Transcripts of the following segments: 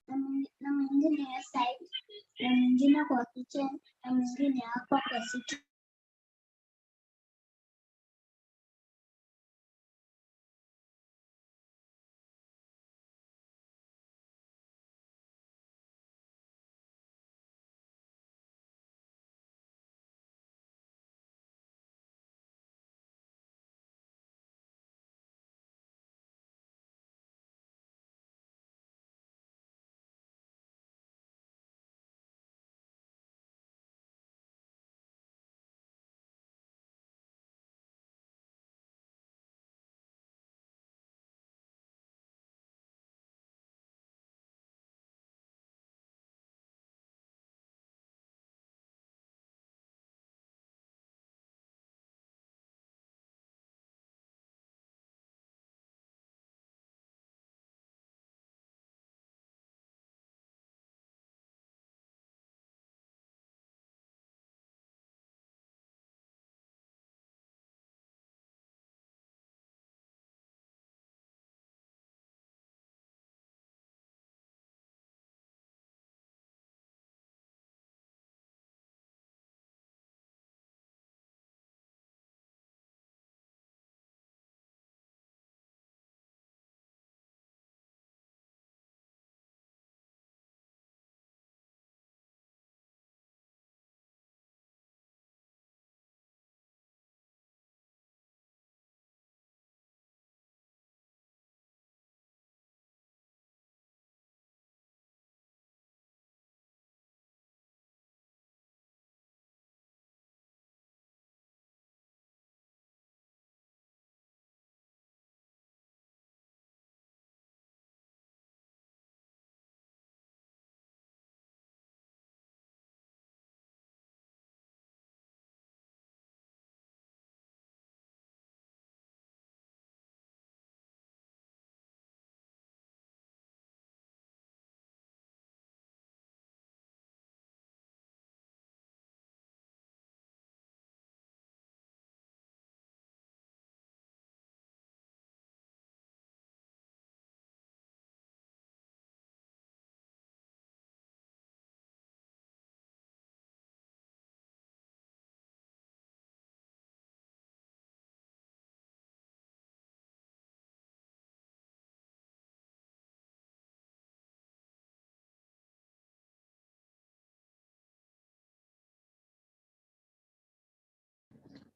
na mwingine ya site, na mwingine kwa kitchen, na mwingine hapa kwa sitting.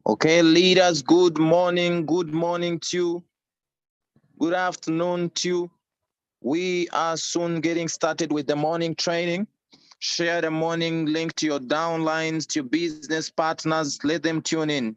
Okay, leaders, good morning to you. Good afternoon to you. We are soon getting started with the morning training. Share the morning link to your downlines, to your business partners. Let them tune in.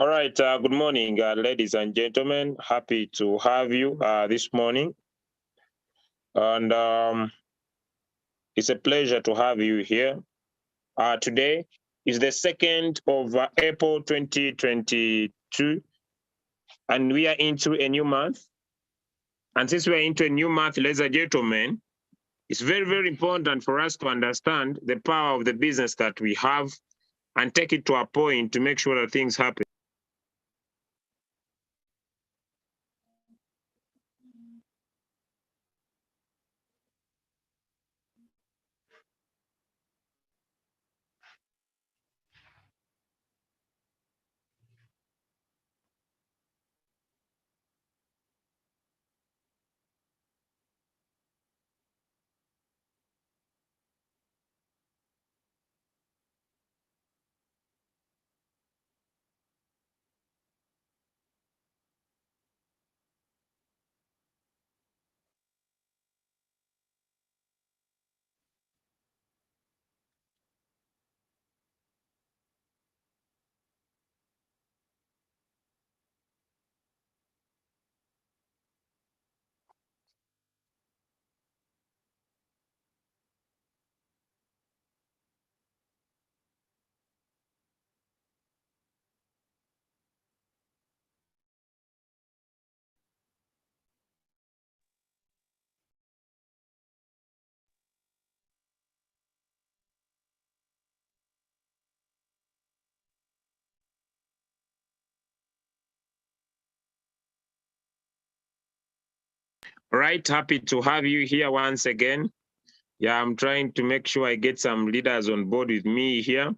All right. Good morning, ladies and gentlemen. Happy to have you this morning. And it's a pleasure to have you here. Today is the 2nd of April 2022, and we are into a new month. And since we are into a new month, ladies and gentlemen, it's very, very important for us to understand the power of the business that we have and take it to a point to make sure that things happen. Right, happy to have you here once again. Yeah, I'm trying to make sure I get some leaders on board with me here,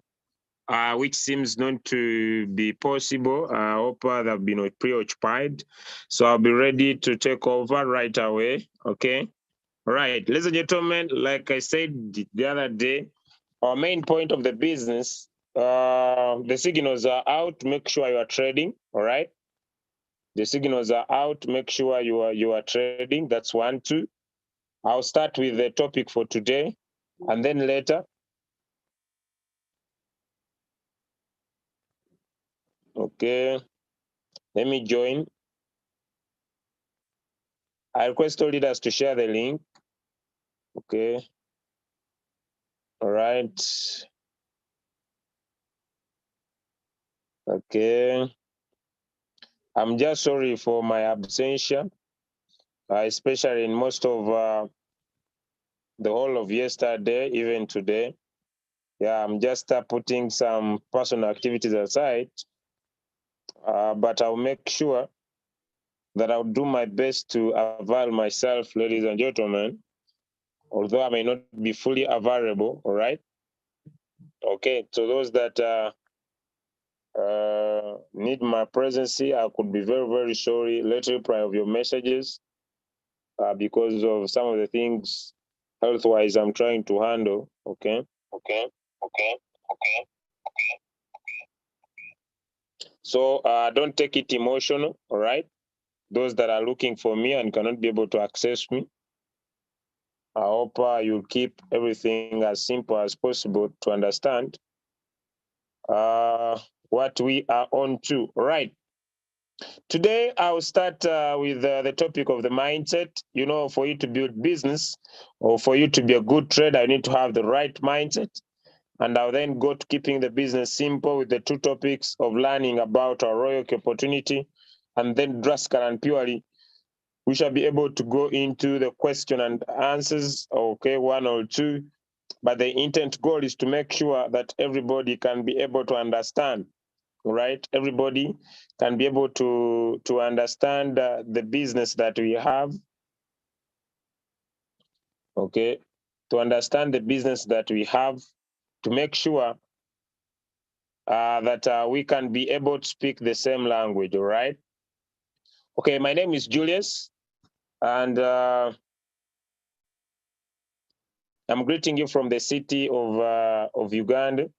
which seems not to be possible. I hope they've been preoccupied. So I'll be ready to take over right away, okay? All right, ladies and gentlemen, like I said the other day, our main point of the business, the signals are out, make sure you are trading, all right? The signals are out, make sure you are trading, that's 1, 2. I'll start with the topic for today, and then later, okay, let me join. I request all leaders to share the link. Okay. All right. Okay. I'm just sorry for my absentia, especially in most of the whole of yesterday, even today. Yeah, I'm just putting some personal activities aside, but I'll make sure that I'll do my best to avail myself, ladies and gentlemen, although I may not be fully available, all right? Okay, to those that need my presence here, I could be very, very sorry. Let's reply of your messages because of some of the things health-wise I'm trying to handle, okay? Okay, okay, okay. So don't take it emotional, all right? Those that are looking for me and cannot be able to access me, I hope you keep everything as simple as possible to understand what we are on to. All right. Today, I'll start with the topic of the mindset. You know, for you to build business or for you to be a good trader, you need to have the right mindset. And I'll then go to keeping the business simple with the 2 topics of learning about our Royalq opportunity, and then drastically and purely we shall be able to go into the question and answers, okay, 1 or 2. But the intent goal is to make sure that everybody can be able to understand, right? Everybody can be able to understand the business that we have, okay? To understand the business that we have, to make sure that we can be able to speak the same language, all right? Okay, my name is Julius, and I'm greeting you from the city of Uganda,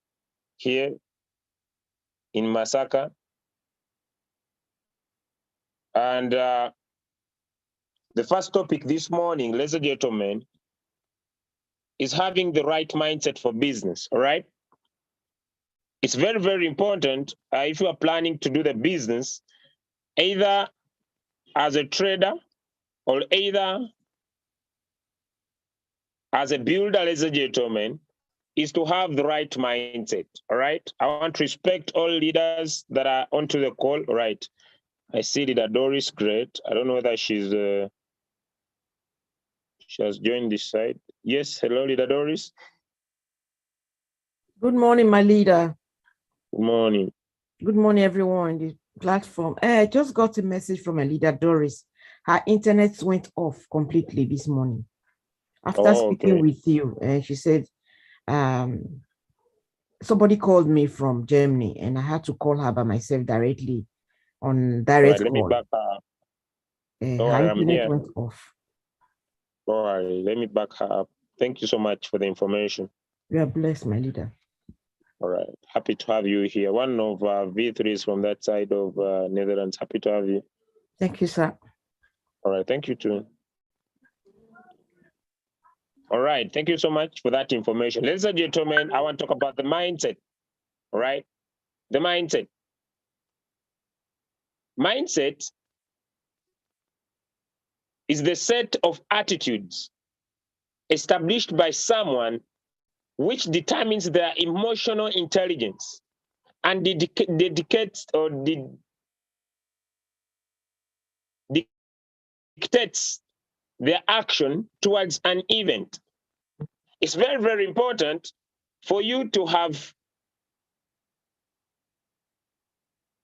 here in Masaka. And the first topic this morning, ladies and gentlemen, is having the right mindset for business, all right? It's very, very important if you are planning to do the business, either as a trader or either as a builder, ladies and gentlemen, is to have the right mindset. All right. I want to respect all leaders that are onto the call. All right. I see Leader Doris, great. I don't know whether she has joined this side. Yes, hello, Leader Doris. Good morning, my leader. Good morning. Good morning, everyone on the platform. I just got a message from my leader, Doris. Her internet went off completely this morning. After speaking with you, she said, somebody called me from Germany and I had to call her by myself directly on direct call. Let me back her. Her internet went off. All right, let me back her up. Thank you so much for the information. You are blessed, my leader. All right, happy to have you here. One of V3s from that side of Netherlands. Happy to have you. Thank you, sir. All right, thank you too. All right, thank you so much for that information. Ladies and gentlemen, I want to talk about the mindset. All right, the mindset. Mindset is the set of attitudes established by someone which determines their emotional intelligence and dictates their action towards an event. It's very, very important for you to have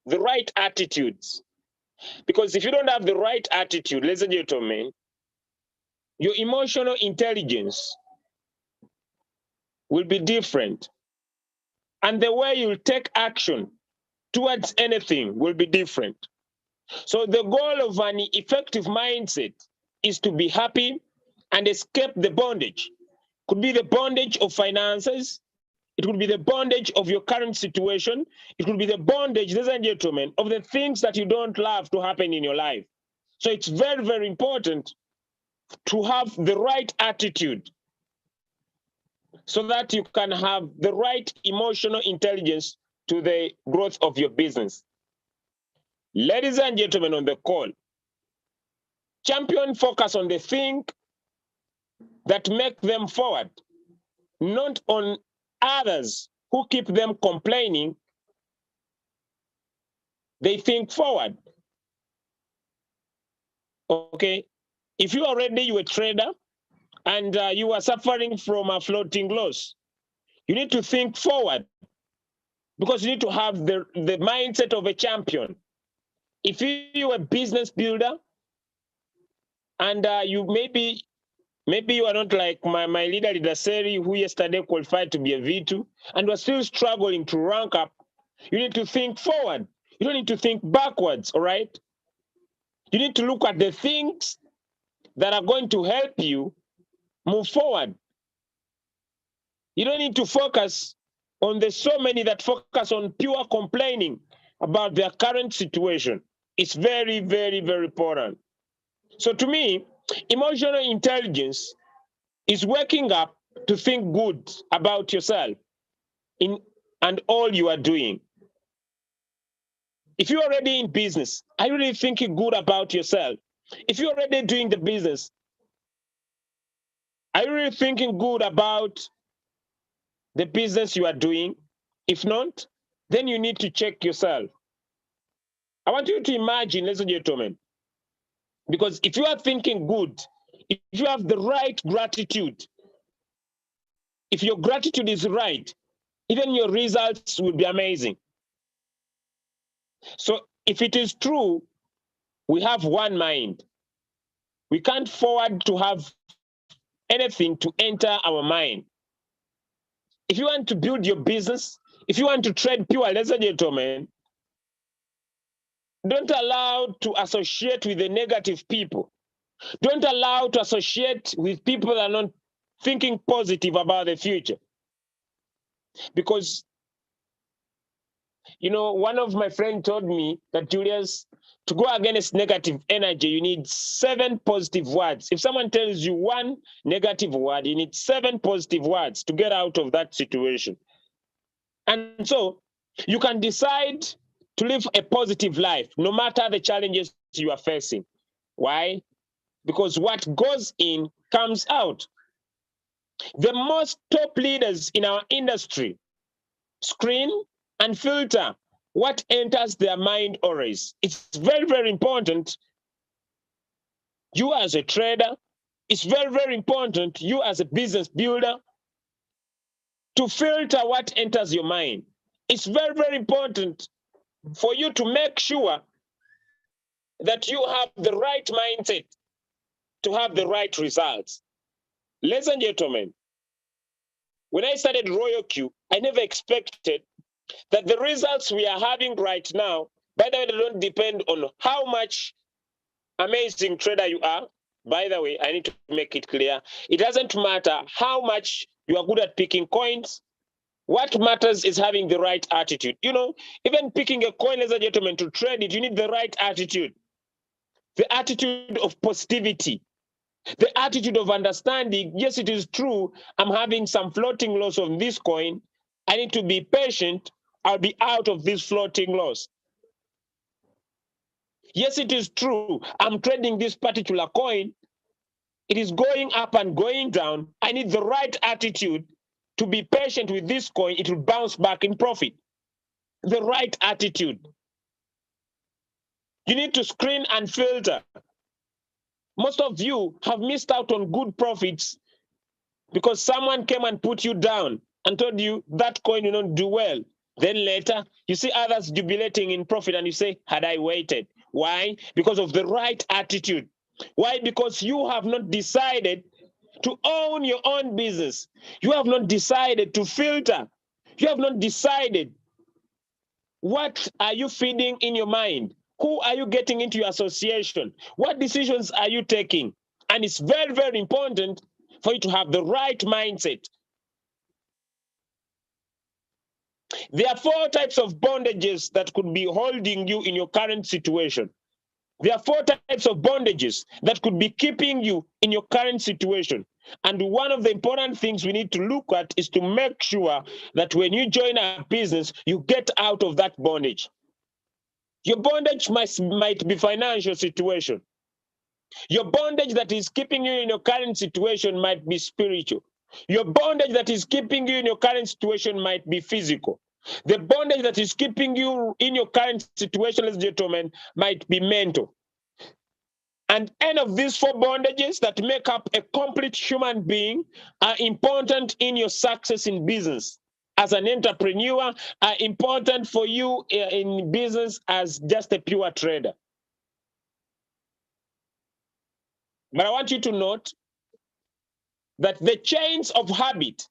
the right attitudes. Because if you don't have the right attitude, ladies and gentlemen, your emotional intelligence will be different. And the way you'll take action towards anything will be different. So the goal of an effective mindset is to be happy and escape the bondage. Could be the bondage of finances. It could be the bondage of your current situation. It could be the bondage, ladies and gentlemen, of the things that you don't love to happen in your life. So it's very, very important to have the right attitude so that you can have the right emotional intelligence to the growth of your business. Ladies and gentlemen on the call, champion focus on the thing that make them forward, not on others who keep them complaining. They think forward. Okay, if you already you a trader and you are suffering from a floating loss, you need to think forward because you need to have the mindset of a champion. If you're a business builder and you maybe you are not like my leader Seri, who yesterday qualified to be a V2 and was still struggling to rank up, you need to think forward. You don't need to think backwards, all right? You need to look at the things that are going to help you move forward. You don't need to focus on the so many that focus on pure complaining about their current situation. It's very, very, very important. So to me, emotional intelligence is waking up to think good about yourself and all you are doing. If you're already in business, are you really thinking good about yourself? If you're already doing the business, are you really thinking good about the business you are doing? If not, then you need to check yourself. I want you to imagine, ladies and gentlemen, because if you are thinking good, if you have the right gratitude, if your gratitude is right, even your results will be amazing. So if it is true, we have one mind. We can't forward to have anything to enter our mind. If you want to build your business, if you want to trade pure, ladies and gentlemen, don't allow to associate with the negative people. Don't allow to associate with people that are not thinking positive about the future. Because, you know, one of my friends told me that, Julius, to go against negative energy, you need 7 positive words. If someone tells you 1 negative word, you need 7 positive words to get out of that situation. And so You can decide to live a positive life no matter the challenges you are facing. Why? Because what goes in comes out. The most top leaders in our industry screen and filter what enters their mind always. It's very, very important. You as a trader, it's very, very important, you as a business builder, to filter what enters your mind. It's very, very important for you to make sure that you have the right mindset to have the right results. Ladies and gentlemen, when I started Royalq, I never expected that the results we are having right now, by the way, they don't depend on how much amazing trader you are. By the way, I need to make it clear. It doesn't matter how much you are good at picking coins. What matters is having the right attitude. You know, even picking a coin, ladies and gentlemen, to trade it, you need the right attitude. The attitude of positivity. The attitude of understanding, yes, it is true, I'm having some floating loss on this coin. I need to be patient. I'll be out of this floating loss. Yes, it is true, I'm trading this particular coin. It is going up and going down. I need the right attitude to be patient with this coin. It will bounce back in profit. The right attitude. You need to screen and filter. Most of you have missed out on good profits because someone came and put you down and told you that coin will not do well. Then later, you see others jubilating in profit and you say, had I waited? Why? Because of the right attitude. Why? Because you have not decided to own your own business. You have not decided to filter. You have not decided what are you feeding in your mind? Who are you getting into your association? What decisions are you taking? And it's very, very important for you to have the right mindset. There are 4 types of bondages that could be holding you in your current situation. There are 4 types of bondages that could be keeping you in your current situation. And one of the important things we need to look at is to make sure that when you join a business, you get out of that bondage. Your bondage might be financial situation. Your bondage that is keeping you in your current situation might be spiritual. Your bondage that is keeping you in your current situation might be physical. The bondage that is keeping you in your current situation, ladies and gentlemen, might be mental. And any of these 4 bondages that make up a complete human being are important in your success in business. As an entrepreneur, are important for you in business as just a pure trader. But I want you to note that the chains of habit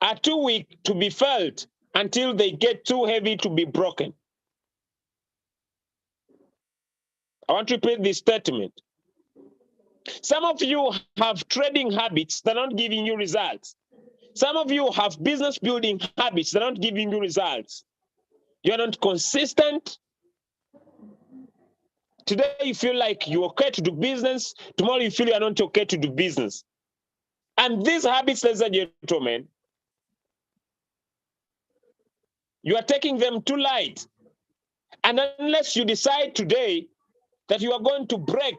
are too weak to be felt until they get too heavy to be broken. I want to repeat this statement. Some of you have trading habits that are not giving you results. Some of you have business building habits that are not giving you results. You're not consistent. Today you feel like you're okay to do business. Tomorrow you feel you're not okay to do business. And these habits, ladies and gentlemen, you are taking them too light. And unless you decide today that you are going to break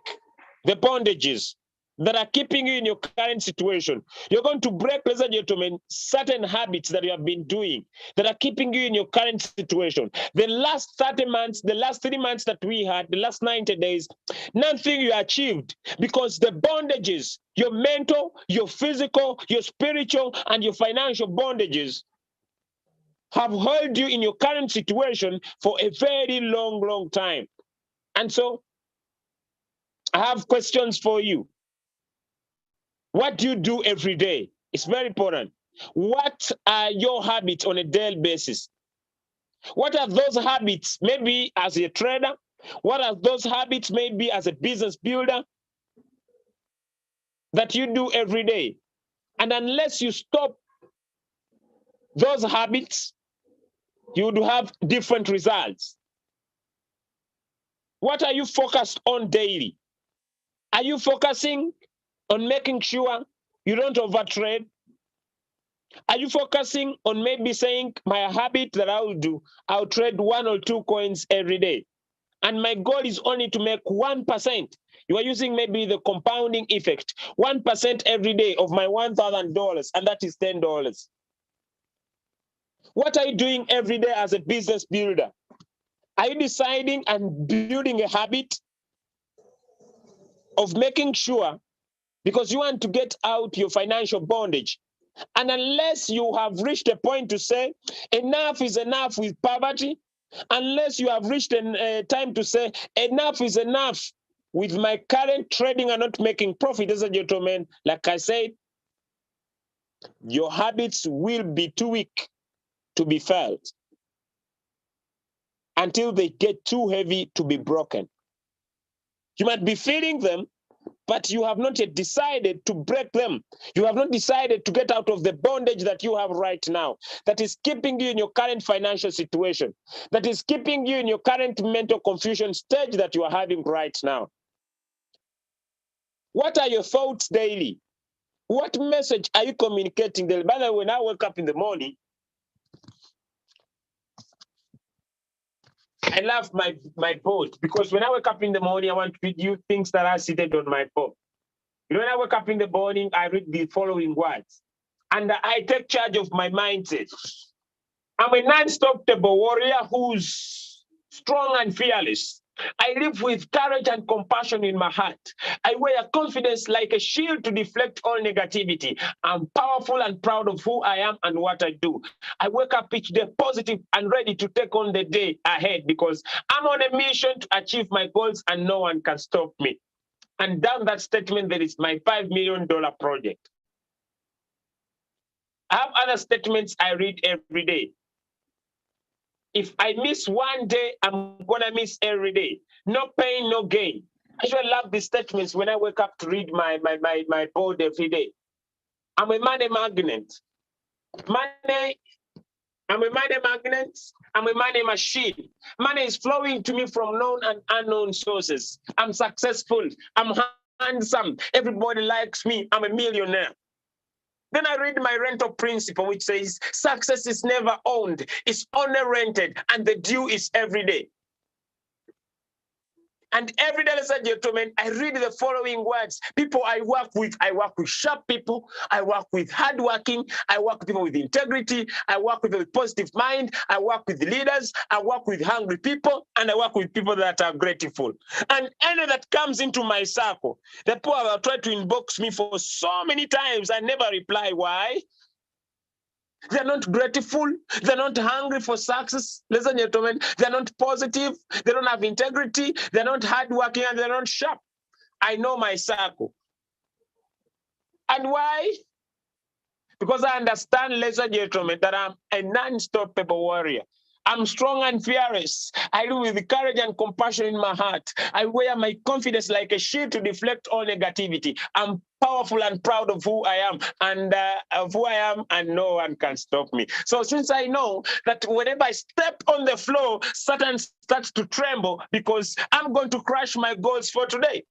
the bondages that are keeping you in your current situation, you're going to break, ladies and gentlemen, certain habits that you have been doing that are keeping you in your current situation. The last 30 months, the last 3 months that we had, the last 90 days, nothing you achieved because the bondages, your mental, your physical, your spiritual, and your financial bondages have held you in your current situation for a very long, long time. And so I have questions for you. What do you do every day? It's very important. What are your habits on a daily basis? What are those habits maybe as a trader? What are those habits maybe as a business builder that you do every day? And unless you stop those habits, you would have different results. What are you focused on daily? Are you focusing on making sure you don't overtrade? Are you focusing on maybe saying my habit that I will do, I'll trade 1 or 2 coins every day, and my goal is only to make 1%. You are using maybe the compounding effect, 1% every day of my $1,000, and that is $10. What are you doing every day as a business builder? Are you deciding and building a habit of making sure, because you want to get out your financial bondage, and unless you have reached a point to say enough is enough with poverty, unless you have reached a time to say enough is enough with my current trading and not making profit, ladies and gentlemen, like I said, your habits will be too weak to be felt until they get too heavy to be broken. You might be feeling them, but you have not yet decided to break them. You have not decided to get out of the bondage that you have right now, that is keeping you in your current financial situation, that is keeping you in your current mental confusion stage that you are having right now. What are your thoughts daily? What message are you communicating daily? By the way, when I wake up in the morning, I love my board, because when I wake up in the morning, I want to read you things that are seated on my board. You know, when I wake up in the morning, I read the following words, and I take charge of my mindset. I'm a non-stoppable warrior who's strong and fearless. I live with courage and compassion in my heart. I wear confidence like a shield to deflect all negativity. I'm powerful and proud of who I am and what I do. I wake up each day positive and ready to take on the day ahead, because I'm on a mission to achieve my goals and no one can stop me. And down that statement, there is my $5 million project. I have other statements I read every day. If I miss one day, I'm gonna miss every day. No pain, no gain. I actually love these statements when I wake up to read my board every day. I'm a money magnet. Money, I'm a money magnet. I'm a money machine. Money is flowing to me from known and unknown sources. I'm successful. I'm handsome. Everybody likes me. I'm a millionaire. Then I read my rental principle, which says success is never owned, it's only rented, and the due is every day. And every day, ladies and gentlemen, I read the following words. People I work with sharp people, I work with hardworking, I work with people with integrity, I work with a positive mind, I work with leaders, I work with hungry people, and I work with people that are grateful. And any that comes into my circle, the people have tried to inbox me for so many times, I never reply. Why? They're not grateful. They're not hungry for success. Ladies and gentlemen, they're not positive. They don't have integrity. They're not hardworking, and they're not sharp. I know my circle. And why? Because I understand, ladies and gentlemen, that I'm a non-stoppable warrior. I'm strong and fearless. I live with courage and compassion in my heart. I wear my confidence like a shield to deflect all negativity. I'm powerful and proud of who I am, and no one can stop me. So since I know that whenever I step on the floor, Satan starts to tremble, because I'm going to crush my goals for today.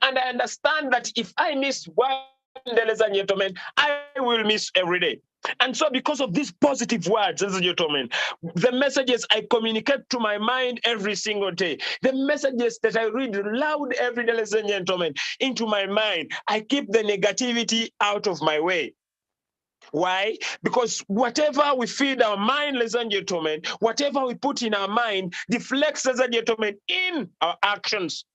And I understand that if I miss one day, ladies and gentlemen, I will miss every day. And so because of these positive words, ladies and gentlemen, the messages I communicate to my mind every single day, the messages that I read loud every day, ladies and gentlemen, into my mind, I keep the negativity out of my way. Why? Because whatever we feed our mind, ladies and gentlemen, whatever we put in our mind deflects, ladies and gentlemen, in our actions.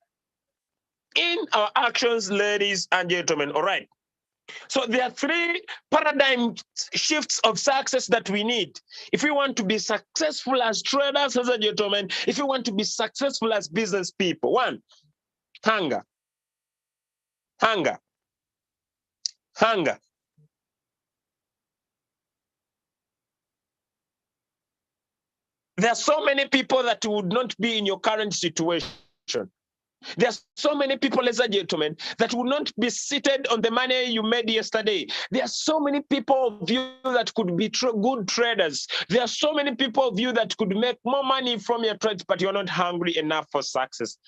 In our actions, ladies and gentlemen. All right. So there are 3 paradigm shifts of success that we need. If we want to be successful as traders, ladies and gentlemen, if we want to be successful as business people. 1, hunger. Hunger. Hunger. There are so many people that would not be in your current situation. There are so many people, ladies and gentlemen, that will not be seated on the money you made yesterday. There are so many people of you that could be good traders. There are so many people of you that could make more money from your trades, but you're not hungry enough for success.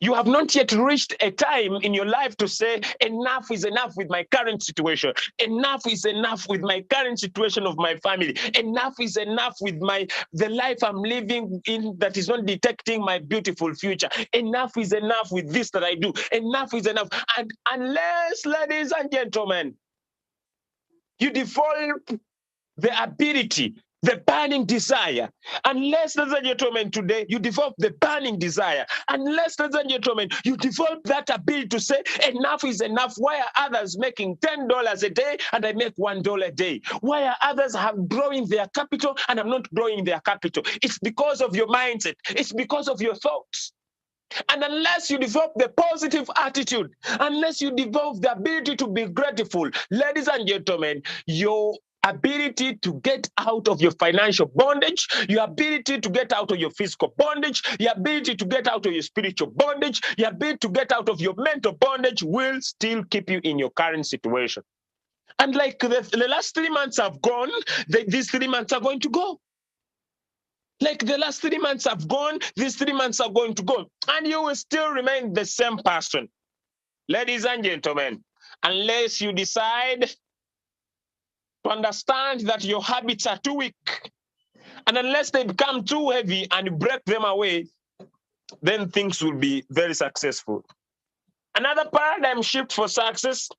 You have not yet reached a time in your life to say, enough is enough with my current situation. Enough is enough with my current situation of my family. Enough is enough with the life I'm living in that is not detecting my beautiful future. Enough is enough with this that I do. Enough is enough. And unless, ladies and gentlemen, you develop the ability, the burning desire. Unless, ladies and gentlemen, today you develop the burning desire. Unless, ladies and gentlemen, you develop that ability to say, enough is enough. Why are others making $10 a day and I make $1 a day? Why are others growing their capital and I'm not growing their capital? It's because of your mindset. It's because of your thoughts. And unless you develop the positive attitude, unless you develop the ability to be grateful, ladies and gentlemen, your ability to get out of your financial bondage, your ability to get out of your physical bondage, your ability to get out of your spiritual bondage, your ability to get out of your mental bondage will still keep you in your current situation. And like the last 3 months have gone, these 3 months are going to go. Like the last 3 months have gone, these 3 months are going to go. And you will still remain the same person. Ladies and gentlemen, unless you decide to understand that your habits are too weak, and unless they become too heavy and you break them away, then things will be very successful. Another paradigm shift for success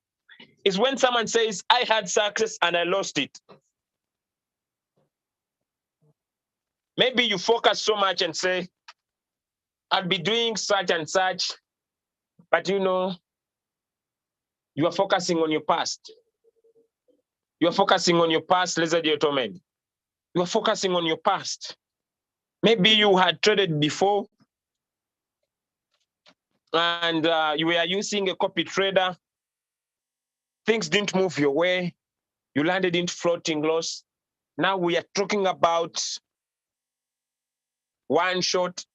is when someone says, I had success and I lost it. Maybe you focus so much and say, I'll be doing such and such, but you know, you are focusing on your past. You are focusing on your past, ladies and gentlemen. You are focusing on your past. Maybe you had traded before and you were using a copy trader. Things didn't move your way. You landed into floating loss. Now we are talking about one shot,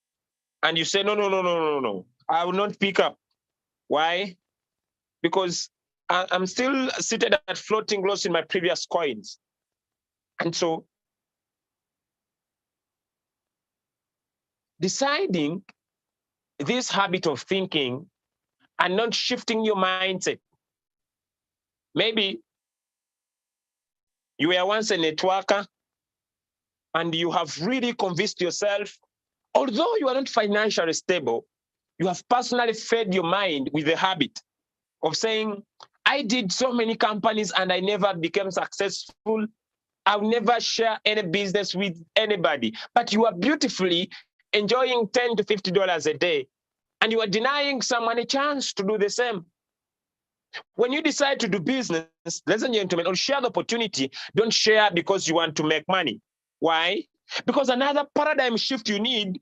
and you say, no. I will not pick up. Why? Because I'm still seated at floating loss in my previous coins. And so deciding this habit of thinking and not shifting your mindset. Maybe you were once a networker and you have really convinced yourself, although you are not financially stable, you have personally fed your mind with the habit of saying, I did so many companies and I never became successful. I'll never share any business with anybody. But you are beautifully enjoying $10 to $50 a day, and you are denying someone a chance to do the same. When you decide to do business, ladies and gentlemen, or share the opportunity, don't share because you want to make money. Why? Because another paradigm shift you need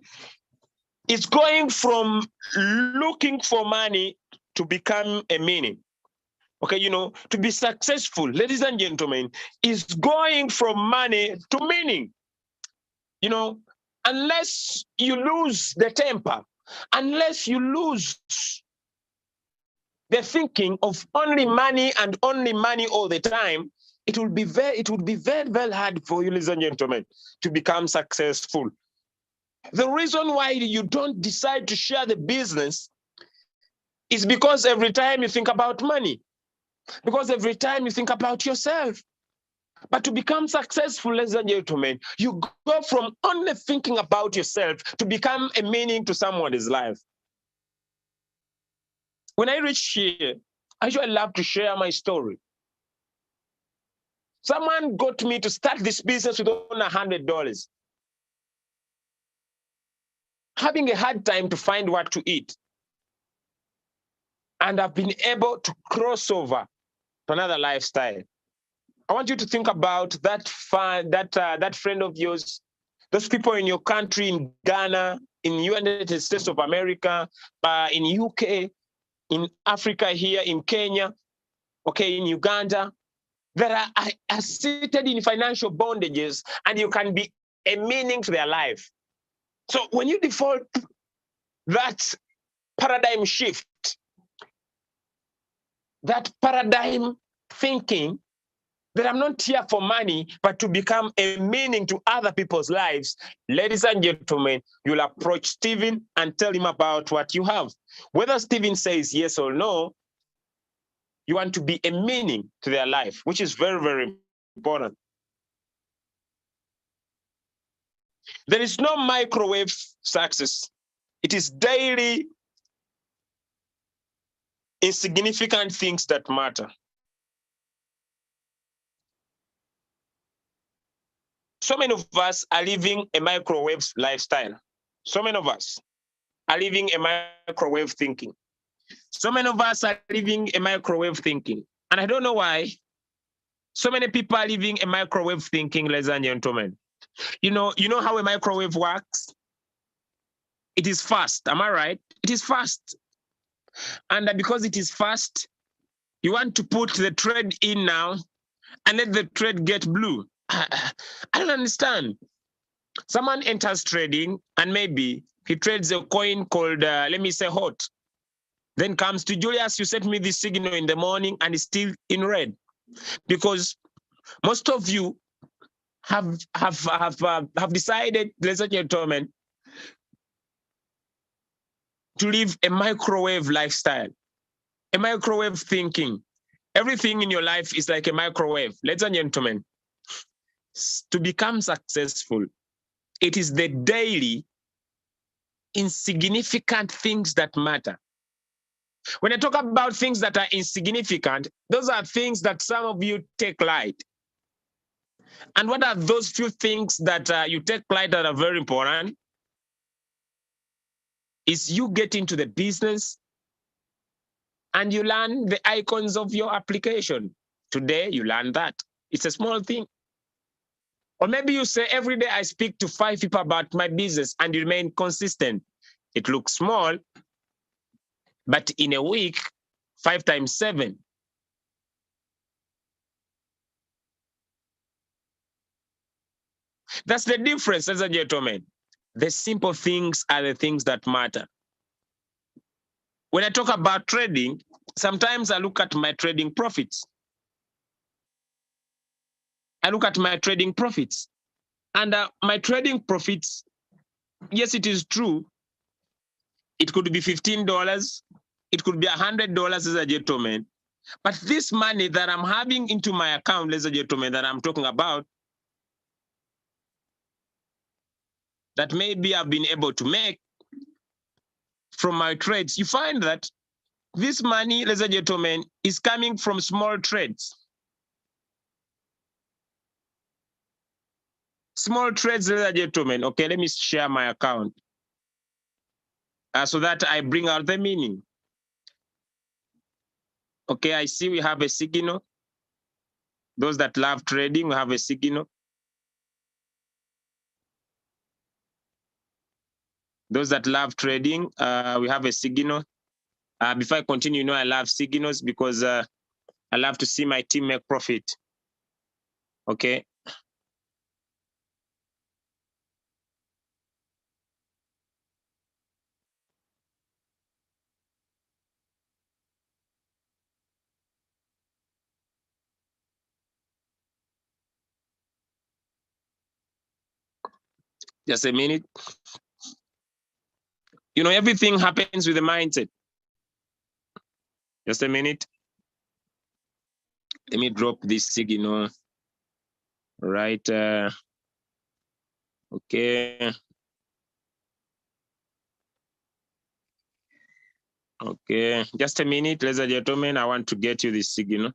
is going from looking for money to become a meaning. Okay, to be successful, ladies and gentlemen, is going from money to meaning. Unless you lose the temper, unless you lose the thinking of only money and only money all the time, it would be very, very hard for you, ladies and gentlemen, to become successful. The reason why you don't decide to share the business is because every time you think about money, because every time you think about yourself. But to become successful, ladies and gentlemen, you go from only thinking about yourself to become a meaning to someone's life. When I reach here, I usually love to share my story. Someone got me to start this business with only $100, having a hard time to find what to eat. And I've been able to cross over to another lifestyle. I want you to think about that friend of yours, those people in your country, in Ghana, in the United States of America, in UK, in Africa here, in Kenya, okay, in Uganda, that are seated in financial bondages, and you can be a meaning to their life. So when you default that paradigm shift, that paradigm thinking, that I'm not here for money, but to become a meaning to other people's lives, ladies and gentlemen, you'll approach Stephen and tell him about what you have. Whether Stephen says yes or no, you want to be a meaning to their life, which is very, very important. There is no microwave success. It is daily, insignificant things that matter. So many of us are living a microwave lifestyle. So many of us are living a microwave thinking. So many of us are living a microwave thinking. And I don't know why. So many people are living a microwave thinking, ladies and gentlemen. You know how a microwave works? It is fast. Am I right? It is fast. And because it is fast, you want to put the thread in now and let the thread get blue. I don't understand. Someone enters trading and maybe he trades a coin called, let me say, hot. Then comes to Julius, you sent me this signal in the morning and it's still in red. Because most of you have decided, ladies and gentlemen, to live a microwave lifestyle, a microwave thinking. Everything in your life is like a microwave. Ladies and gentlemen, to become successful, it is the daily, insignificant things that matter. When I talk about things that are insignificant, those are things that some of you take light. And what are those few things that you take light that are very important? Is you get into the business and you learn the icons of your application. Today, you learn that. It's a small thing. Or maybe you say, every day I speak to 5 people about my business and you remain consistent. It looks small, but in a week, 5 times 7. That's the difference, ladies and gentlemen. The simple things are the things that matter. When I talk about trading, sometimes I look at my trading profits. And my trading profits, yes, it is true. It could be $15. It could be $100, as a gentleman. But this money that I'm having into my account, ladies and gentlemen, that I'm talking about, that maybe I've been able to make from my trades, you find that this money, ladies and gentlemen, is coming from small trades. Small trades, ladies and gentlemen. Okay, let me share my account so that I bring out the meaning. Okay, I see we have a signal. Those that love trading, we have a signal. Those that love trading, we have a signal. Before I continue, I love signals because I love to see my team make profit. Okay. Just a minute. Everything happens with the mindset. Just a minute. Let me drop this signal. Right. Okay. Okay. Just a minute, ladies and gentlemen. I want to get you this signal.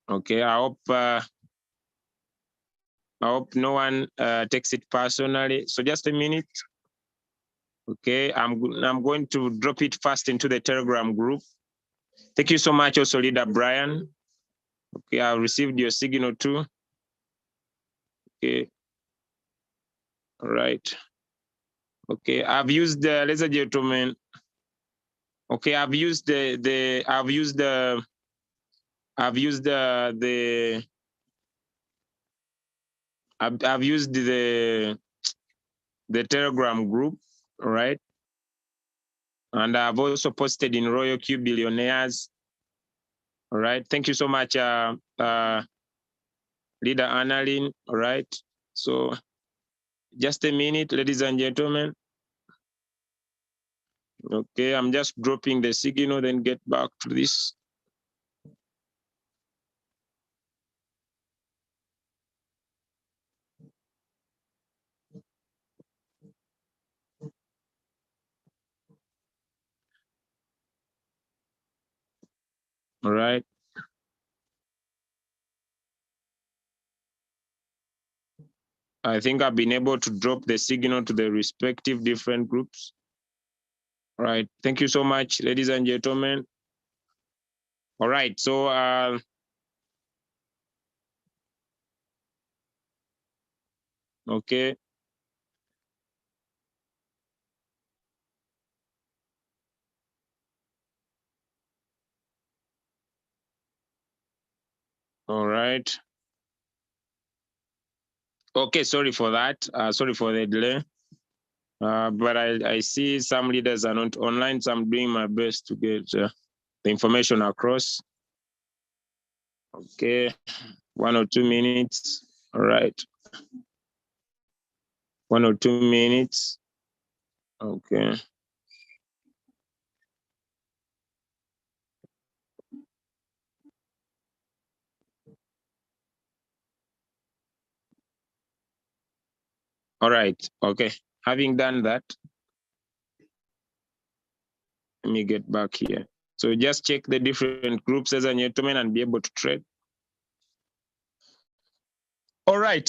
Okay. I hope no one takes it personally. So just a minute. Okay. I'm going to drop it fast into the Telegram group. Thank you so much, also Leader Brian. Okay, I've received your signal too. Okay. All right. Okay, I've used the, ladies and gentlemen. Okay, I've used the Telegram group, all right? And I've also posted in Royalq Billionaires. All right. Thank you so much, Leader Annalyn. All right. So just a minute, ladies and gentlemen. Okay, I'm just dropping the signal, then get back to this. All right. I think I've been able to drop the signal to the respective different groups. All right. Thank you so much, ladies and gentlemen. All right. So okay. All right. Okay, sorry for that. Sorry for the delay. But I see some leaders are not online, so I'm doing my best to get the information across. Okay, 1 or 2 minutes. All right. 1 or 2 minutes. Okay. All right. Okay. Having done that, let me get back here. So just check the different groups as a gentleman and be able to trade. All right.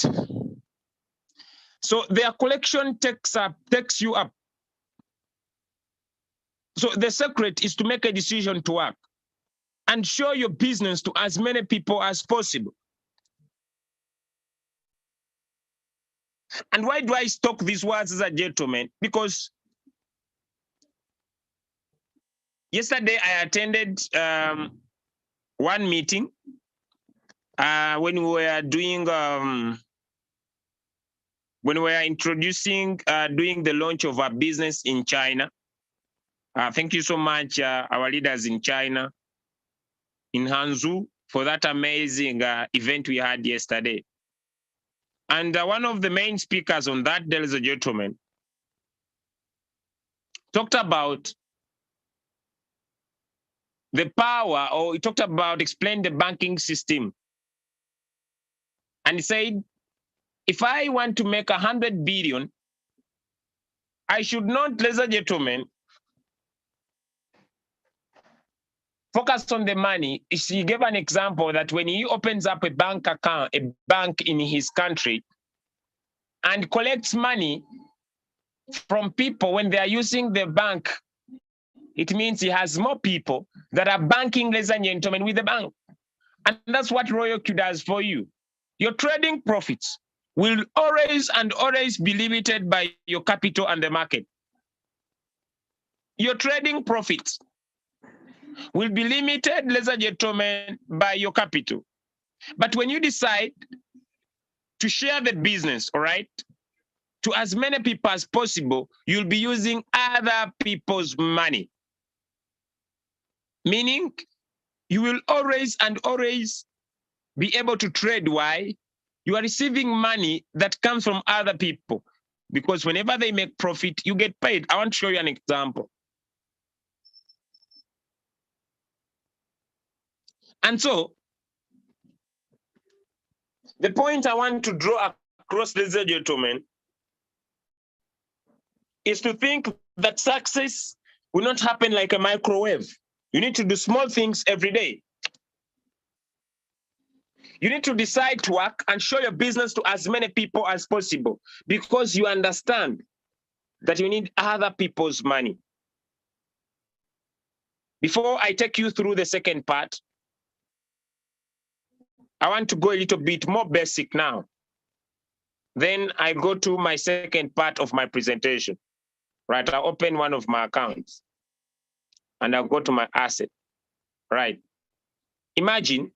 So their collection takes you up. So the secret is to make a decision to work and show your business to as many people as possible. And why do I stock these words as a gentleman? Because yesterday I attended one meeting when we were doing when we were introducing doing the launch of our business in China. Thank you so much, our leaders in China, in Hangzhou, for that amazing event we had yesterday. And one of the main speakers on that day, ladies and gentlemen, talked about the power, or he talked about, explain the banking system. And he said, if I want to make 100 billion, I should not, ladies and gentlemen, focus on the money. He gave an example that when he opens up a bank account, a bank in his country, and collects money from people when they are using the bank, it means he has more people that are banking, ladies and gentlemen, with the bank. And that's what Royalq does for you. Your trading profits will always and always be limited by your capital and the market. Your trading profits will be limited, ladies and gentlemen, by your capital. But when you decide to share the business, all right, to as many people as possible, you'll be using other people's money. Meaning, you will always and always be able to trade. Why? You are receiving money that comes from other people. Because whenever they make profit, you get paid. I want to show you an example. And so, the point I want to draw across, ladies and gentlemen, is to think that success will not happen like a microwave. You need to do small things every day. You need to decide to work and show your business to as many people as possible, because you understand that you need other people's money. Before I take you through the second part, I want to go a little bit more basic now. Then I go to my second part of my presentation. Right, I'll open one of my accounts and I'll go to my asset. Right. Imagine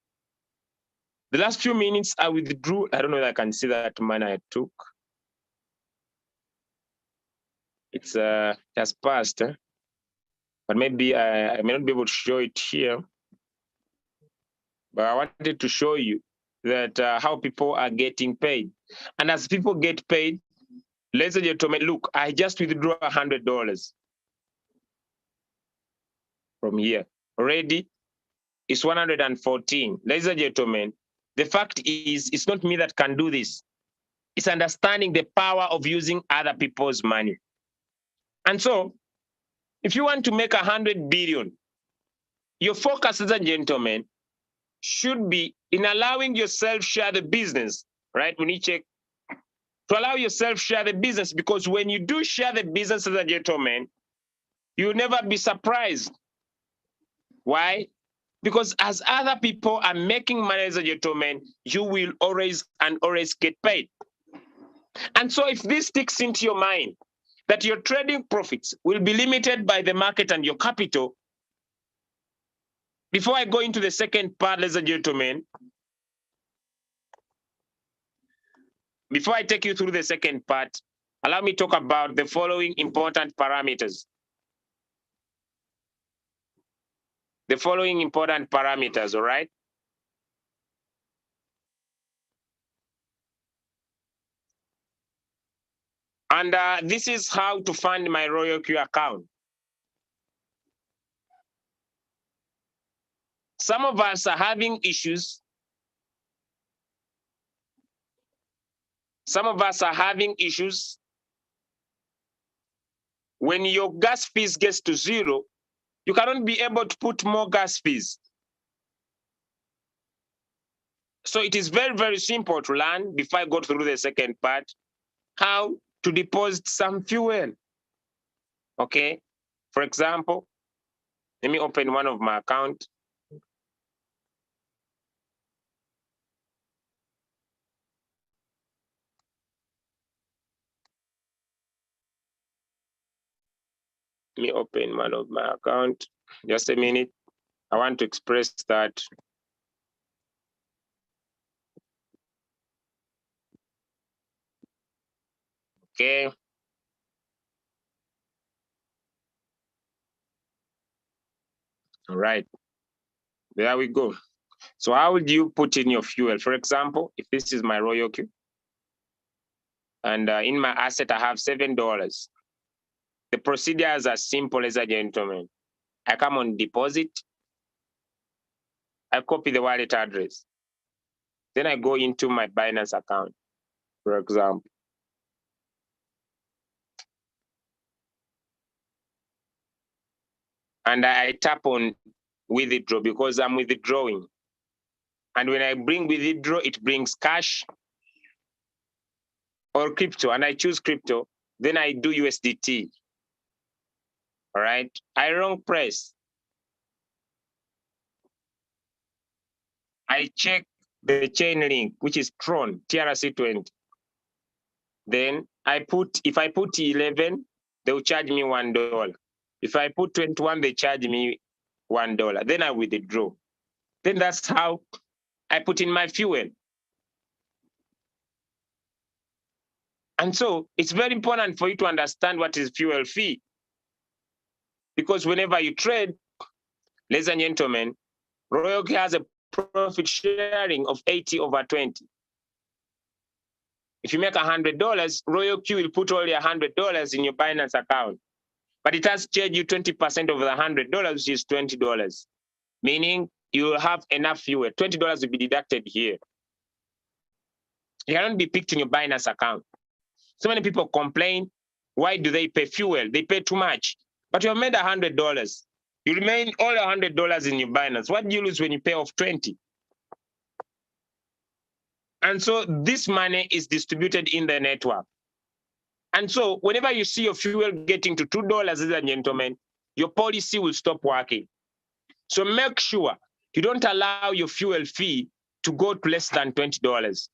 the last few minutes I withdrew. I don't know if I can see that money I took. It's just passed, but maybe I may not be able to show it here. But I wanted to show you that how people are getting paid. And as people get paid, ladies and gentlemen, look, I just withdrew $100 from here. Already, it's 114. Ladies and gentlemen, the fact is, it's not me that can do this. It's understanding the power of using other people's money. And so, if you want to make 100 billion, your focus, ladies and gentlemen, should be in allowing yourself share the business, right? When you check to allow yourself share the business, because when you do share the business, as a gentleman, you'll never be surprised. Why? Because as other people are making money as a gentleman, you will always and always get paid. And so if this sticks into your mind that your trading profits will be limited by the market and your capital, before I go into the second part, ladies and gentlemen, before I take you through the second part, allow me to talk about the following important parameters. The following important parameters, all right? And this is how to fund my Royalq account. Some of us are having issues. Some of us are having issues. When your gas fees gets to zero, you cannot be able to put more gas fees. So it is very, very simple to learn, before I go through the second part, how to deposit some fuel. Okay? For example, let me open one of my accounts. Let me open one of my account. Just a minute. I want to express that. Okay. All right. There we go. So how would you put in your fuel? For example, if this is my Royalq, and in my asset I have $7. The procedures are simple, as a gentleman. I come on deposit. I copy the wallet address. Then I go into my Binance account, for example. And I tap on withdraw because I'm withdrawing. And when I bring withdraw, it brings cash or crypto, and I choose crypto. Then I do USDT. All right. I wrong press. I check the chain link, which is Tron, TRC20. Then if I put 11, they'll charge me $1. If I put 21, they charge me $1. Then I withdraw. Then that's how I put in my fuel. And so it's very important for you to understand what is fuel fee. Because whenever you trade, ladies and gentlemen, Royalq has a profit sharing of 80/20. If you make $100, Royalq will put only $100 in your Binance account. But it has charged you 20% of the $100, which is $20. Meaning you will have enough fuel. $20 will be deducted here. It cannot be picked in your Binance account. So many people complain, why do they pay fuel? They pay too much. But you have made $100. You remain all $100 in your Binance. What do you lose when you pay off 20? And so this money is distributed in the network. And so whenever you see your fuel getting to $2, ladies and gentlemen, your policy will stop working. So make sure you don't allow your fuel fee to go to less than $20.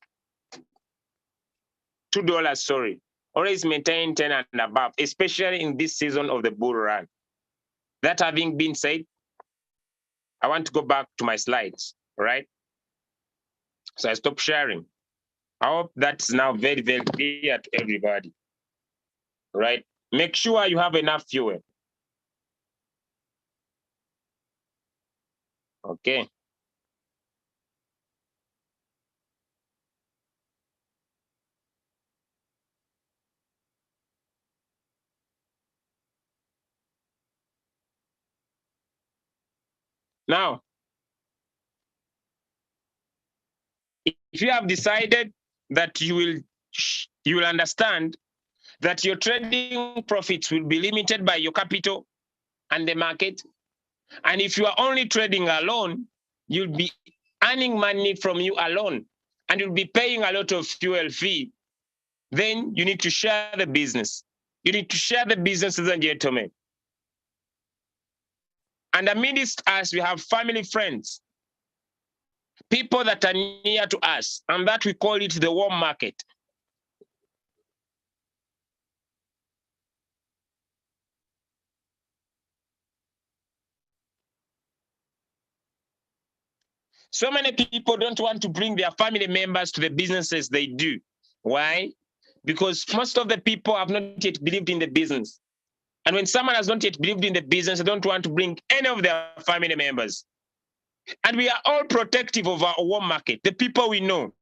$2, sorry. Always maintain 10 and above, especially in this season of the bull run. That having been said, I want to go back to my slides, all right? So I stop sharing. I hope that's now very, very clear to everybody, right? Make sure you have enough fuel. Okay. Now, if you have decided that you will understand that your trading profits will be limited by your capital and the market, and if you are only trading alone, you'll be earning money from you alone, and you'll be paying a lot of fuel fee, then you need to share the business. You need to share the business, ladies and gentlemen. And amidst us, we have family, friends, people that are near to us, and that we call it the warm market. So many people don't want to bring their family members to the businesses they do. Why? Because most of the people have not yet believed in the business. And when someone has not yet believed in the business, they don't want to bring any of their family members. And we are all protective of our warm market, the people we know,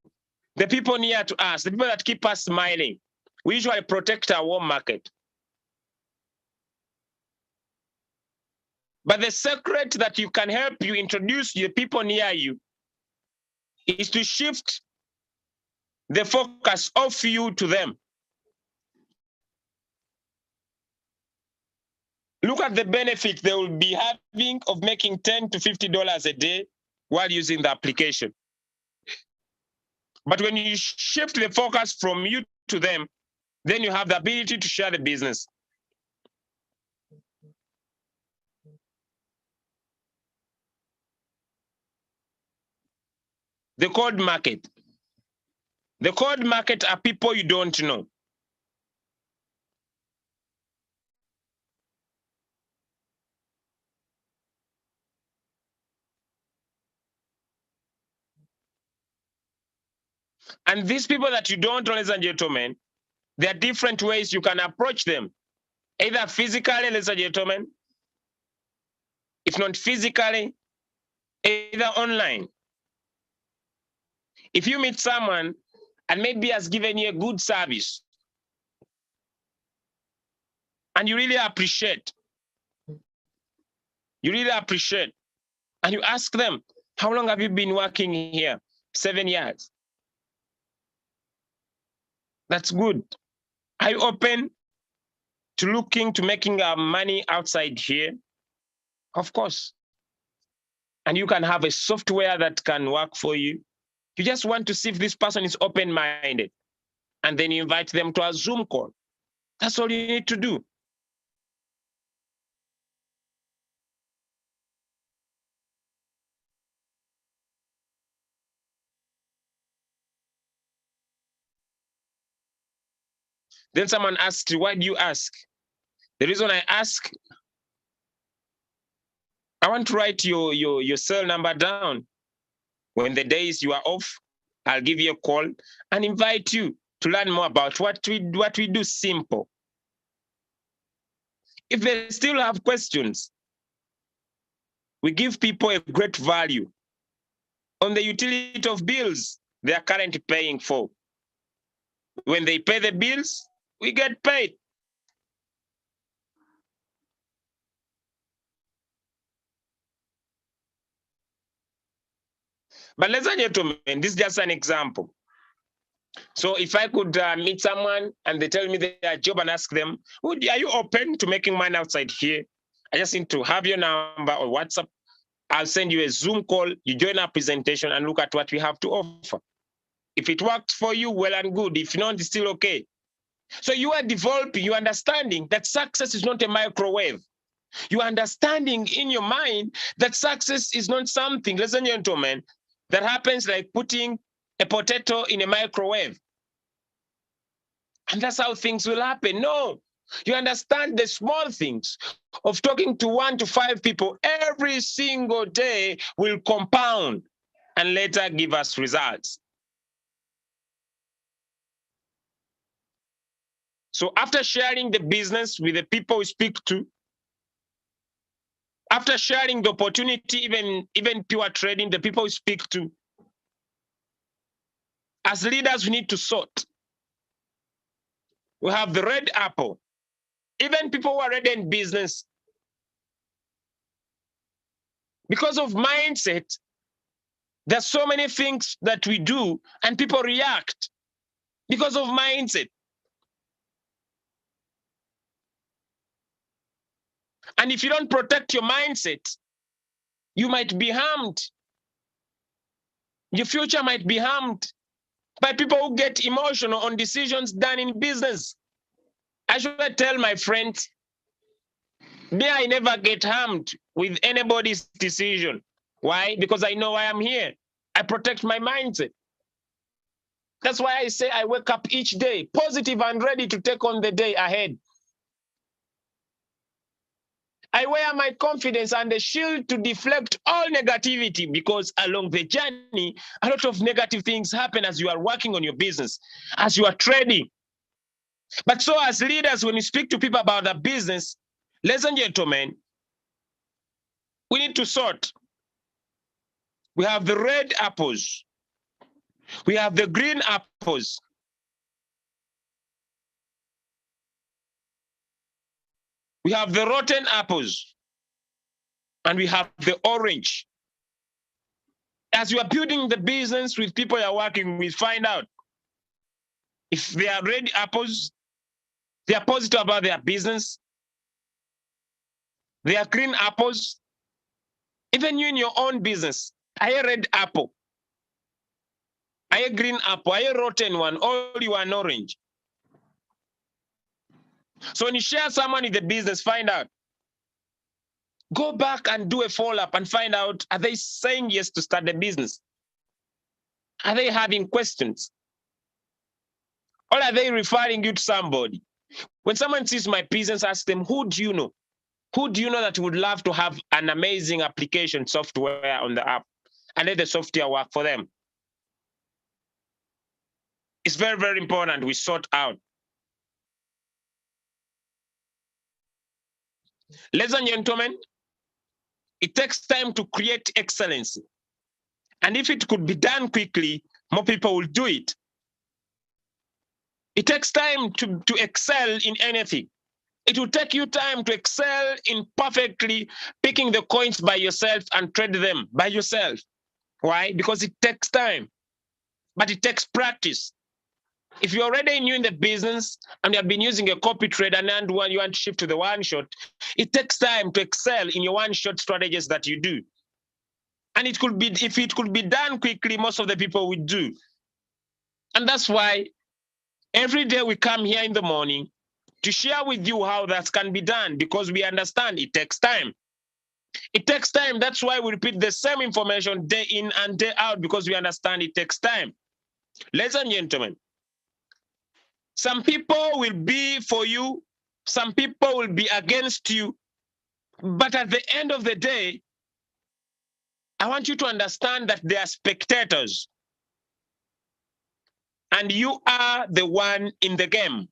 the people near to us, the people that keep us smiling. We usually protect our warm market. But the secret that you can help you introduce the people near you is to shift the focus off you to them. Look at the benefit they will be having of making $10 to $50 a day while using the application. But when you shift the focus from you to them, then you have the ability to share the business. The cold market. The cold market are people you don't know. And these people that you don't know, ladies and gentlemen, there are different ways you can approach them. Either physically, ladies and gentlemen, if not physically, either online. If you meet someone and maybe has given you a good service, and you really appreciate, and you ask them, how long have you been working here? 7 years. That's good. Are you open to looking to making money outside here? Of course. And you can have a software that can work for you. You just want to see if this person is open-minded. And then you invite them to a Zoom call. That's all you need to do. Then someone asked, why do you ask? The reason I ask, I want to write your cell number down. When the days you are off, I'll give you a call and invite you to learn more about what we do simple. If they still have questions, we give people a great value on the utility of bills they are currently paying for. When they pay the bills, we get paid. But ladies and gentlemen, this is just an example. So if I could meet someone and they tell me their job and ask them, are you open to making money outside here? I just need to have your number or WhatsApp. I'll send you a Zoom call. You join our presentation and look at what we have to offer. If it works for you, well and good. If not, it's still okay. So you are developing, you're understanding that success is not a microwave. You're understanding in your mind that success is not something, ladies and gentlemen, that happens like putting a potato in a microwave. And that's how things will happen. No, you understand the small things of talking to 1 to 5 people every single day will compound and later give us results. So after sharing the business with the people we speak to, after sharing the opportunity, even pure trading, the people we speak to, as leaders, we need to sort. We have the red apple. Even people who are already in business, Because of mindset, there's so many things that we do and people react because of mindset. And if you don't protect your mindset, you might be harmed. Your future might be harmed by people who get emotional on decisions done in business. I should tell my friend, may I never get harmed with anybody's decision. Why? Because I know why I'm here. I protect my mindset. That's why I say I wake up each day positive and ready to take on the day ahead. I wear my confidence and the shield to deflect all negativity, because along the journey, a lot of negative things happen as you are working on your business, as you are trading. But so as leaders, when you speak to people about their business, ladies and gentlemen, we need to sort. We have the red apples. We have the green apples. We have the rotten apples. And we have the orange. As you are building the business with people you're working with, find out if they are red apples, they are positive about their business. They are green apples. Even you in your own business, are you a red apple? Are you a green apple? Are you a rotten one? Or you are an orange? So when you share someone in the business, find out. Go back and do a follow-up and find out, are they saying yes to start the business? Are they having questions? Or are they referring you to somebody? When someone sees my business, ask them, who do you know? Who do you know that would love to have an amazing application software on the app and let the software work for them? It's very, very important we sort out. Ladies and gentlemen, it takes time to create excellence. And if it could be done quickly, more people will do it. It takes time to excel in anything. It will take you time to excel in perfectly picking the coins by yourself and trade them by yourself. Why? Because it takes time, but it takes practice. If you're already new in the business and you have been using a copy trade and you want to shift to the one shot, it takes time to excel in your one shot strategies that you do. And it could be, if it could be done quickly, most of the people would do. And that's why every day we come here in the morning to share with you how that can be done, because we understand it takes time. It takes time. That's why we repeat the same information day in and day out, because we understand it takes time. Ladies and gentlemen, some people will be for you, some people will be against you, but at the end of the day, I want you to understand that they are spectators, and you are the one in the game.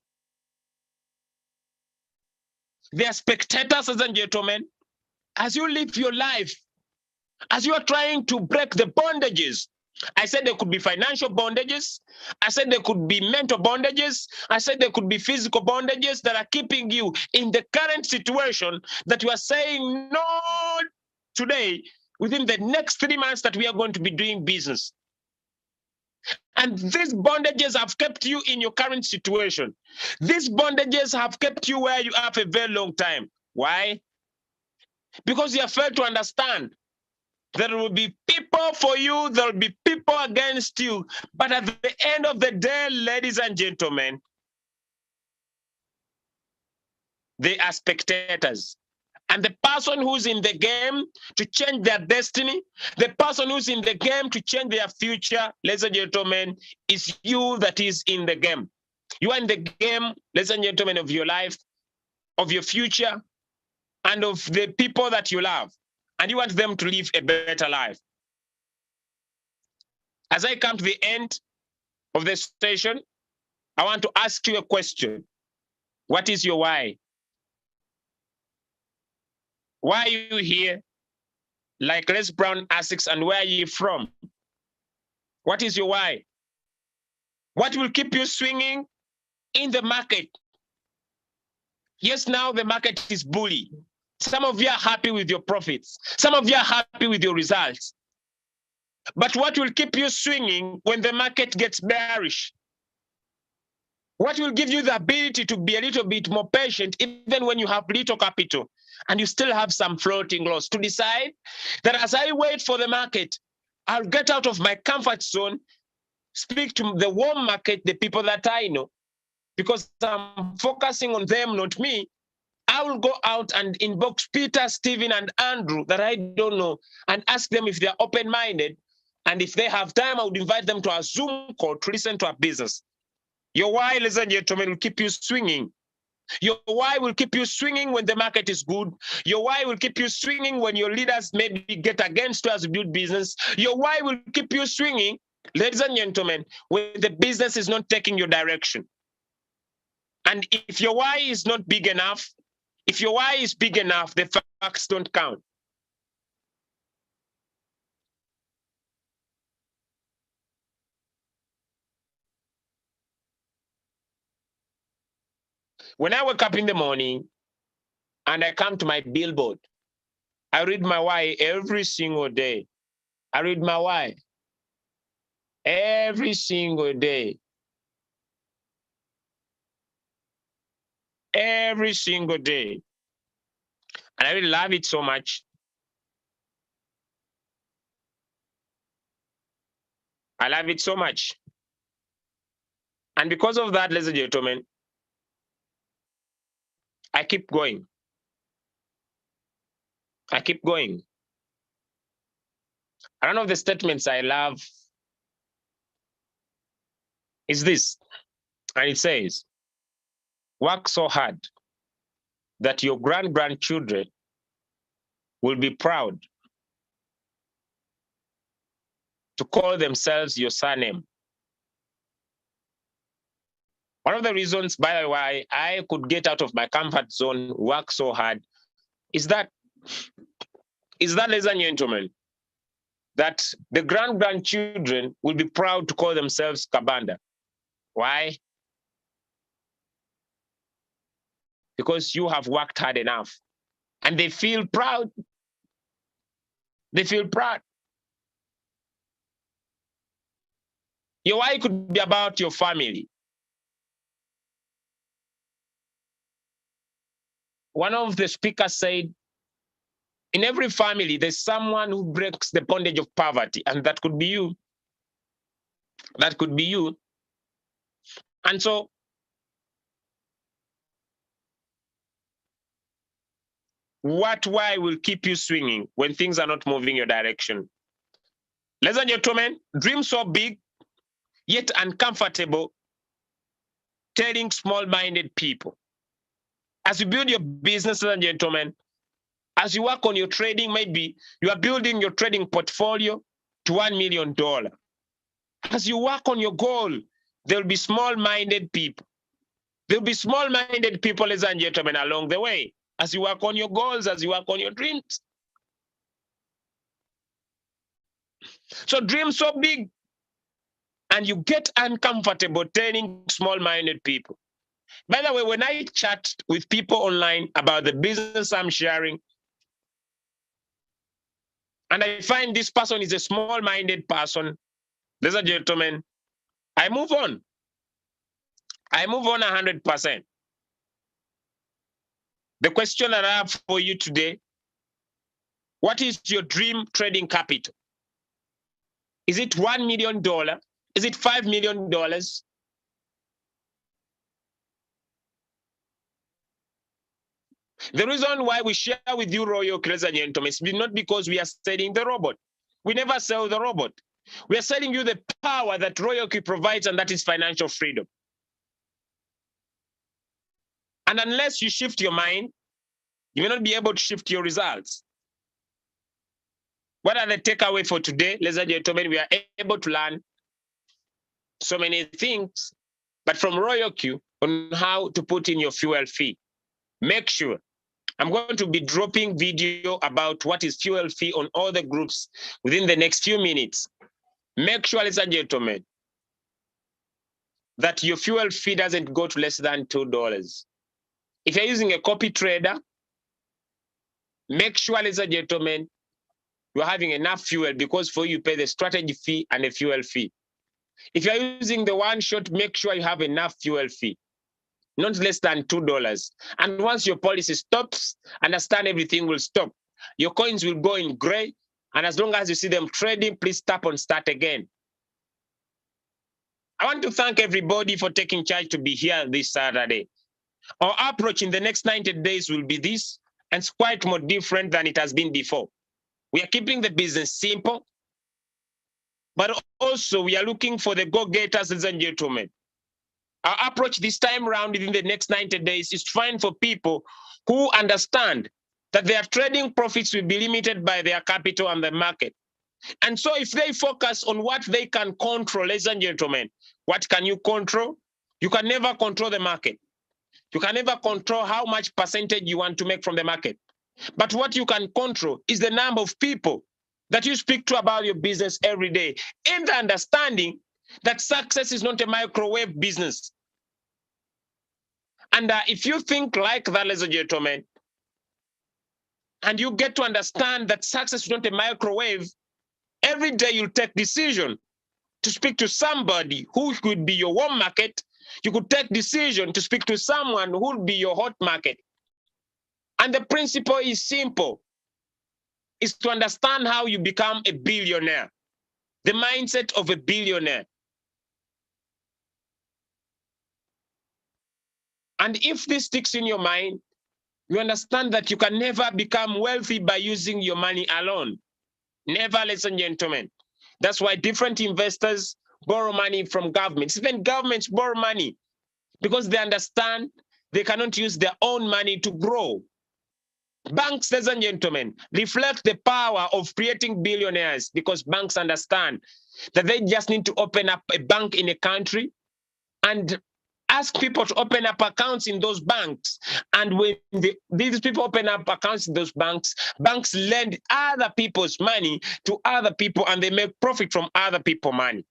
They are spectators, ladies and gentlemen, as you live your life, as you are trying to break the bondages. I said there could be financial bondages. I said there could be mental bondages. I said there could be physical bondages that are keeping you in the current situation that you are saying no today within the next 3 months that we are going to be doing business. And these bondages have kept you in your current situation. These bondages have kept you where you are for a very long time. Why? Because you have failed to understand there will be people for you, there will be people against you. But at the end of the day, ladies and gentlemen, they are spectators. And the person who's in the game to change their destiny, the person who's in the game to change their future, ladies and gentlemen, is you that is in the game. You are in the game, ladies and gentlemen, of your life, of your future, and of the people that you love. And you want them to live a better life. As I come to the end of the station, I want to ask you a question. What is your why? Why are you here? Like Les Brown asks, and where are you from? What is your why? What will keep you swinging in the market? Yes, now the market is bully. Some of you are happy with your profits. Some of you are happy with your results. But what will keep you swinging when the market gets bearish? What will give you the ability to be a little bit more patient even when you have little capital and you still have some floating loss, to decide that as I wait for the market, I'll get out of my comfort zone, speak to the warm market, the people that I know, because I'm focusing on them, not me. I will go out and inbox Peter, Stephen, and Andrew that I don't know and ask them if they're open-minded. And if they have time, I would invite them to a Zoom call to listen to our business. Your why, ladies and gentlemen, will keep you swinging. Your why will keep you swinging when the market is good. Your why will keep you swinging when your leaders maybe get against you as you build business. Your why will keep you swinging, ladies and gentlemen, when the business is not taking your direction. And if your why is not big enough, if your why is big enough, the facts don't count. When I wake up in the morning and I come to my billboard, I read my why every single day. I read my why every single day. Every single day. And I really love it so much. I love it so much. And because of that, ladies and gentlemen, I keep going. I keep going. And one of the statements I love is this. And it says, work so hard that your grandchildren will be proud to call themselves your surname. One of the reasons, by the way, why I could get out of my comfort zone, work so hard, is that, ladies and gentlemen, that the grandchildren will be proud to call themselves Kabanda. Why? Because you have worked hard enough. And they feel proud. They feel proud. Your why could be about your family. One of the speakers said, in every family, there's someone who breaks the bondage of poverty, and that could be you. That could be you. And so, what why will keep you swinging when things are not moving your direction? Ladies and gentlemen, dream so big, yet uncomfortable, telling small-minded people. As you build your business, ladies and gentlemen, as you work on your trading, maybe you are building your trading portfolio to $1 million. As you work on your goal, there will be small-minded people. There will be small-minded people, ladies and gentlemen, along the way. As you work on your goals, as you work on your dreams. So dream so big, and you get uncomfortable telling small-minded people. By the way, when I chat with people online about the business I'm sharing, and I find this person is a small-minded person, ladies and gentlemen, I move on. I move on 100%. The question that I have for you today, what is your dream trading capital? Is it $1 million? Is it $5 million? The reason why we share with you Royalq, ladies and gentlemen, is not because we are selling the robot. We never sell the robot. We are selling you the power that Royalq provides, and that is financial freedom. And unless you shift your mind, you may not be able to shift your results. What are the takeaway for today? Ladies and gentlemen, we are able to learn so many things, but from Royalq on how to put in your fuel fee. Make sure I'm going to be dropping video about what is fuel fee on all the groups within the next few minutes. Make sure, ladies and gentlemen, that your fuel fee doesn't go to less than $2. If you're using a copy trader, make sure, ladies and gentlemen, you're having enough fuel, because for you pay the strategy fee and the fuel fee. If you're using the one shot, make sure you have enough fuel fee, not less than $2. And once your policy stops, understand everything will stop. Your coins will go in gray, and as long as you see them trading, please tap on start again. I want to thank everybody for taking charge to be here this Saturday. Our approach in the next 90 days will be this, and it's quite more different than it has been before. We are keeping the business simple, but also we are looking for the go-getters, ladies and gentlemen. Our approach this time around within the next 90 days is to find for people who understand that their trading profits will be limited by their capital and the market. And so if they focus on what they can control, ladies and gentlemen, what can you control? You can never control the market. You can never control how much percentage you want to make from the market. But what you can control is the number of people that you speak to about your business every day, in the understanding that success is not a microwave business. And if you think like that, ladies and gentlemen, and you get to understand that success is not a microwave, every day you'll take decision to speak to somebody who could be your warm market. You could take decision to speak to someone who would be your hot market. And the principle is simple, is to understand how you become a billionaire, the mindset of a billionaire. And if this sticks in your mind, you understand that you can never become wealthy by using your money alone. Never, ladies and gentlemen. That's why different investors borrow money from governments. Even governments borrow money because they understand they cannot use their own money to grow. Banks, ladies and gentlemen, reflect the power of creating billionaires because banks understand that they just need to open up a bank in a country and ask people to open up accounts in those banks. And when these people open up accounts in those banks, banks lend other people's money to other people and they make profit from other people's money.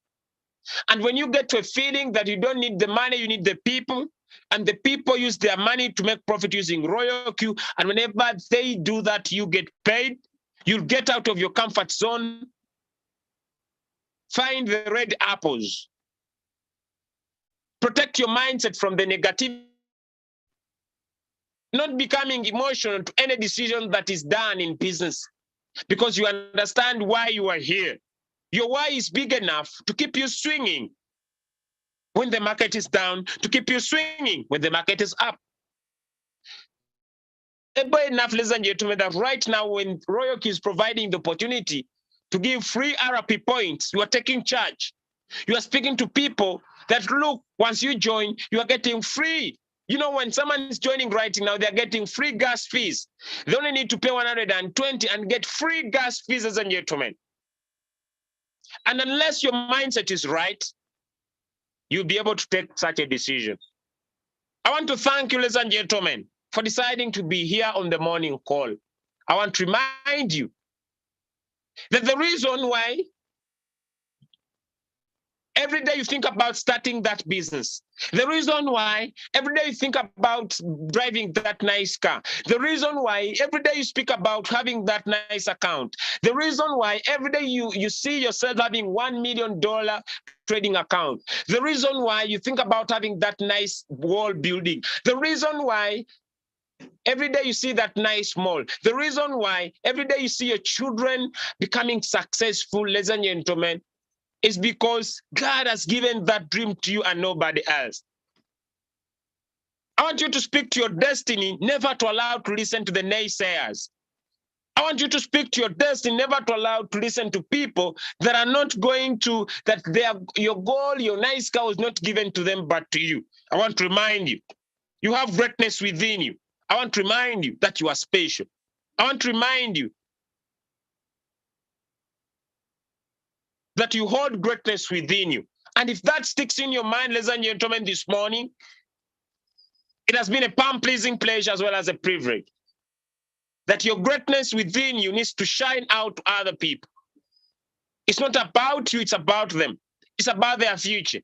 And when you get to a feeling that you don't need the money, you need the people, and the people use their money to make profit using Royalq, and whenever they do that, you get paid, you'll get out of your comfort zone, find the red apples, protect your mindset from the negative, not becoming emotional to any decision that is done in business, because you understand why you are here. Your why is big enough to keep you swinging when the market is down, to keep you swinging when the market is up. Enough, ladies and gentlemen, that right now when Royalq is providing the opportunity to give free RP points, you are taking charge. You are speaking to people that, look, once you join, you are getting free. You know, when someone is joining right now, they're getting free gas fees. They only need to pay 120 and get free gas fees, ladies and gentlemen. And unless your mindset is right, you'll be able to take such a decision. I want to thank you, ladies and gentlemen, for deciding to be here on the morning call. I want to remind you that the reason why every day you think about starting that business, the reason why every day you think about driving that nice car, the reason why every day you speak about having that nice account, the reason why every day you see yourself having $1 million trading account, the reason why you think about having that nice wall building, the reason why every day you see that nice mall, the reason why every day you see your children becoming successful, ladies and gentlemen, is because God has given that dream to you and nobody else. I want you to speak to your destiny, never to allow to listen to the naysayers. I want you to speak to your destiny, never to allow to listen to people that are not going to, that your goal, your nice car was not given to them, but to you. I want to remind you, you have greatness within you. I want to remind you that you are special. I want to remind you that you hold greatness within you. And if that sticks in your mind, ladies and gentlemen, this morning, it has been a palm-pleasing pleasure as well as a privilege that your greatness within you needs to shine out to other people. It's not about you, it's about them. It's about their future.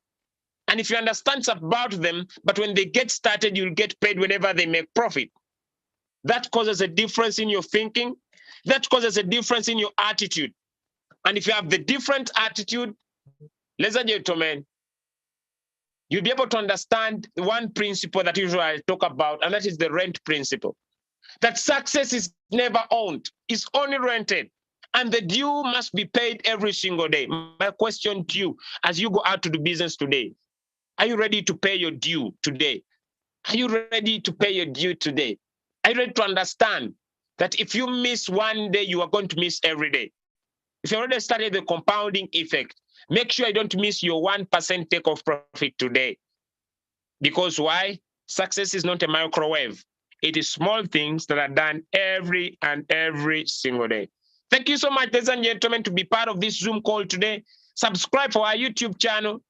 And if you understand it's about them, but when they get started, you'll get paid whenever they make profit. That causes a difference in your thinking. That causes a difference in your attitude. And if you have the different attitude, ladies and gentlemen, you'll be able to understand one principle that usually I talk about, and that is the rent principle. That success is never owned, it's only rented. And the due must be paid every single day. My question to you, as you go out to do business today, are you ready to pay your due today? Are you ready to pay your due today? Are you ready to understand that if you miss one day, you are going to miss every day? If you already studied the compounding effect, make sure you don't miss your 1% take off profit today. Because why? Success is not a microwave. It is small things that are done every single day. Thank you so much, ladies and gentlemen, to be part of this Zoom call today. Subscribe for our YouTube channel,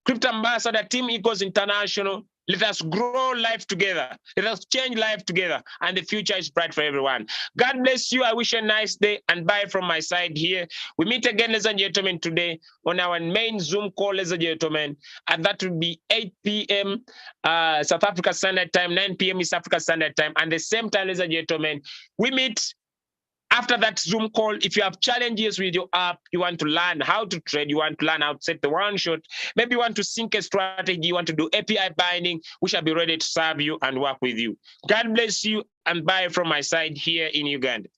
Crypto Ambassador Team Equals International. Let us grow life together. Let us change life together. And the future is bright for everyone. God bless you. I wish you a nice day. And bye from my side here. We meet again, ladies and gentlemen, today on our main Zoom call, ladies and gentlemen. And that will be 8 p.m. South Africa Standard Time, 9 p.m. East Africa Standard Time. And the same time, ladies and gentlemen, we meet after that Zoom call. If you have challenges with your app, you want to learn how to trade, you want to learn how to set the one shot, maybe you want to sync a strategy, you want to do API binding, we shall be ready to serve you and work with you. God bless you, and bye from my side here in Uganda.